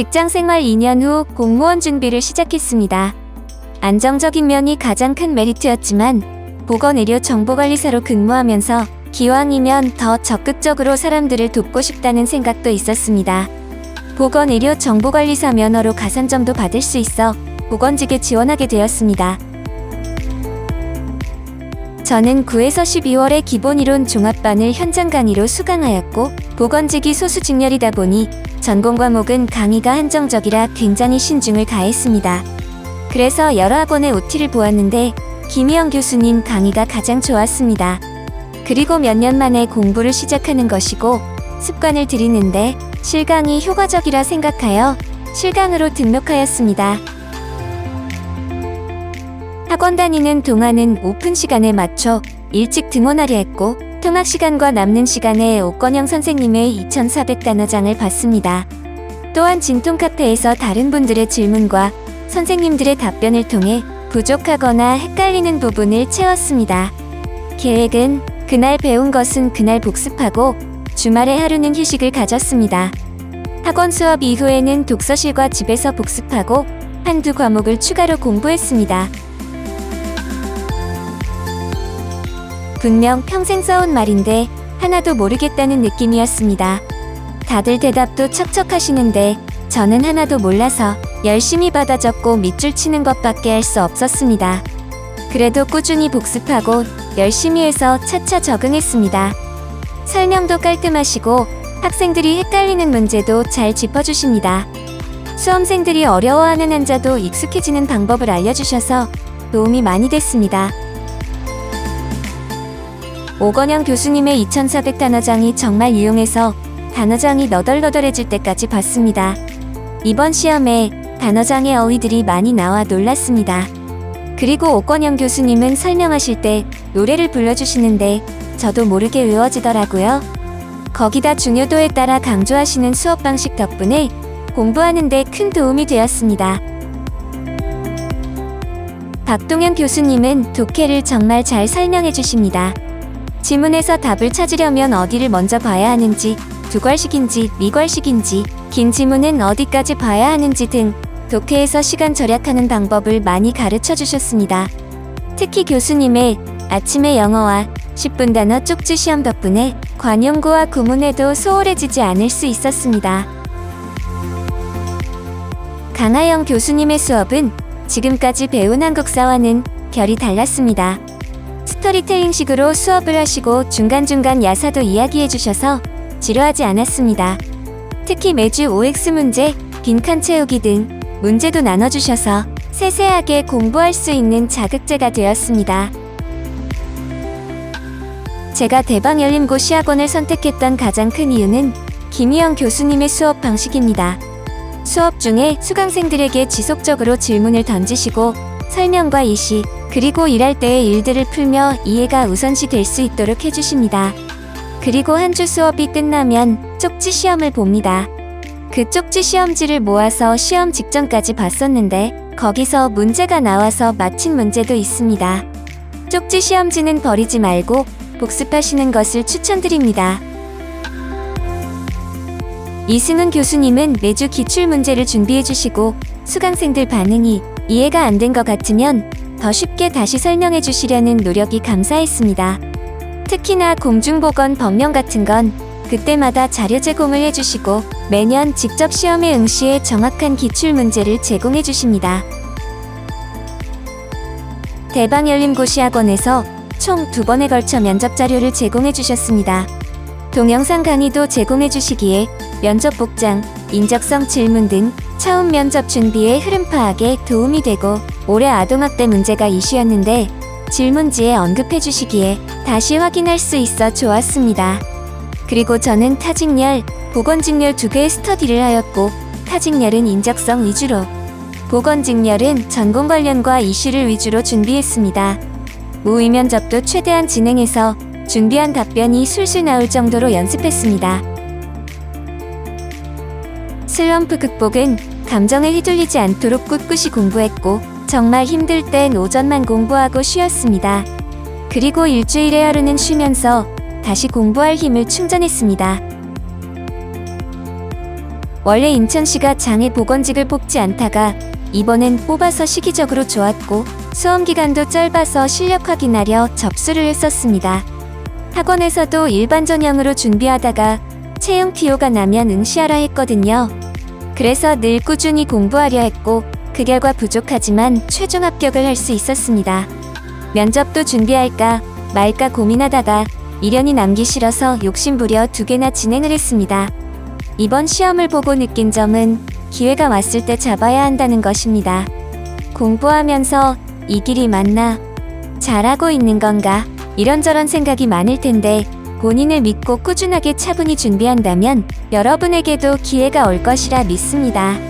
직장생활 2년 후 공무원 준비를 시작했습니다. 안정적인 면이 가장 큰 메리트였지만 보건의료정보관리사로 근무하면서 기왕이면 더 적극적으로 사람들을 돕고 싶다는 생각도 있었습니다. 보건의료정보관리사 면허로 가산점도 받을 수 있어 보건직에 지원하게 되었습니다. 저는 9에서 12월에 기본이론 종합반을 현장 강의로 수강하였고 보건직이 소수 직렬이다 보니 전공 과목은 강의가 한정적이라 굉장히 신중을 다했습니다. 그래서 여러 학원의 OT를 보았는데 김희영 교수님 강의가 가장 좋았습니다. 그리고 몇 년 만에 공부를 시작하는 것이고 습관을 들이는데 실강이 효과적이라 생각하여 실강으로 등록하였습니다. 학원 다니는 동안은 오픈 시간에 맞춰 일찍 등원하려 했고 통학 시간과 남는 시간에 옥건영 선생님의 2400단어장을 봤습니다. 또한 진통 카페에서 다른 분들의 질문과 선생님들의 답변을 통해 부족하거나 헷갈리는 부분을 채웠습니다. 계획은 그날 배운 것은 그날 복습하고 주말에 하루는 휴식을 가졌습니다. 학원 수업 이후에는 독서실과 집에서 복습하고 한두 과목을 추가로 공부했습니다. 분명 평생 써온 말인데 하나도 모르겠다는 느낌이었습니다. 다들 대답도 척척하시는데 저는 하나도 몰라서 열심히 받아 적고 밑줄 치는 것밖에 할 수 없었습니다. 그래도 꾸준히 복습하고 열심히 해서 차차 적응했습니다. 설명도 깔끔하시고 학생들이 헷갈리는 문제도 잘 짚어주십니다. 수험생들이 어려워하는 한자도 익숙해지는 방법을 알려주셔서 도움이 많이 됐습니다. 옥건영 교수님의 2400단어장이 정말 유용해서 단어장이 너덜너덜해질 때까지 봤습니다. 이번 시험에 단어장의 어휘들이 많이 나와 놀랐습니다. 그리고 옥건영 교수님은 설명하실 때 노래를 불러주시는데 저도 모르게 외워지더라고요. 거기다 중요도에 따라 강조하시는 수업 방식 덕분에 공부하는 데 큰 도움이 되었습니다. 박동현 교수님은 독해를 정말 잘 설명해 주십니다. 지문에서 답을 찾으려면 어디를 먼저 봐야 하는지, 두괄식인지 미괄식인지, 긴 지문은 어디까지 봐야 하는지 등 독해에서 시간 절약하는 방법을 많이 가르쳐 주셨습니다. 특히 교수님의 아침의 영어와 10분 단어 쪽지 시험 덕분에 관용구와 구문에도 소홀해지지 않을 수 있었습니다. 강하영 교수님의 수업은 지금까지 배운 한국사와는 결이 달랐습니다. 스토리텔링식으로 수업을 하시고 중간중간 야사도 이야기해 주셔서 지루하지 않았습니다. 특히 매주 OX 문제, 빈칸 채우기 등 문제도 나눠주셔서 세세하게 공부할 수 있는 자극제가 되었습니다. 제가 대방열림고시학원을 선택했던 가장 큰 이유는 김희영 교수님의 수업 방식입니다. 수업 중에 수강생들에게 지속적으로 질문을 던지시고 설명과 이시, 그리고 일할 때의 일들을 풀며 이해가 우선시 될 수 있도록 해주십니다. 그리고 한 주 수업이 끝나면 쪽지 시험을 봅니다. 그 쪽지 시험지를 모아서 시험 직전까지 봤었는데 거기서 문제가 나와서 맞힌 문제도 있습니다. 쪽지 시험지는 버리지 말고 복습하시는 것을 추천드립니다. 이승훈 교수님은 매주 기출문제를 준비해주시고 수강생들 반응이 이해가 안 된 것 같으면 더 쉽게 다시 설명해 주시려는 노력이 감사했습니다. 특히나 공중보건 법령 같은 건 그때마다 자료 제공을 해주시고 매년 직접 시험에 응시해 정확한 기출문제를 제공해 주십니다. 대방열림고시학원에서 총 2번에 걸쳐 면접 자료를 제공해 주셨습니다. 동영상 강의도 제공해 주시기에 면접 복장, 인적성 질문 등 처음 면접 준비에 흐름 파악에 도움이 되고 올해 아동학대 문제가 이슈였는데 질문지에 언급해 주시기에 다시 확인할 수 있어 좋았습니다. 그리고 저는 타직렬, 보건직렬 2개의 스터디를 하였고 타직렬은 인적성 위주로, 보건직렬은 전공 관련과 이슈를 위주로 준비했습니다. 모의 면접도 최대한 진행해서 준비한 답변이 술술 나올 정도로 연습했습니다. 슬럼프 극복은 감정에 휘둘리지 않도록 꿋꿋이 공부했고 정말 힘들 땐 오전만 공부하고 쉬었습니다. 그리고 일주일에 하루는 쉬면서 다시 공부할 힘을 충전했습니다. 원래 인천시가 장애 보건직을 뽑지 않다가 이번엔 뽑아서 시기적으로 좋았고 수험 기간도 짧아서 실력 확인하려 접수를 했었습니다. 학원에서도 일반 전형으로 준비하다가 채용 TO가 나면 응시하라 했거든요. 그래서 늘 꾸준히 공부하려 했고 그 결과 부족하지만 최종 합격을 할 수 있었습니다. 면접도 준비할까 말까 고민하다가 미련이 남기 싫어서 욕심부려 2개나 진행을 했습니다. 이번 시험을 보고 느낀 점은 기회가 왔을 때 잡아야 한다는 것입니다. 공부하면서 이 길이 맞나? 잘하고 있는 건가? 이런저런 생각이 많을 텐데 본인을 믿고 꾸준하게 차분히 준비한다면 여러분에게도 기회가 올 것이라 믿습니다.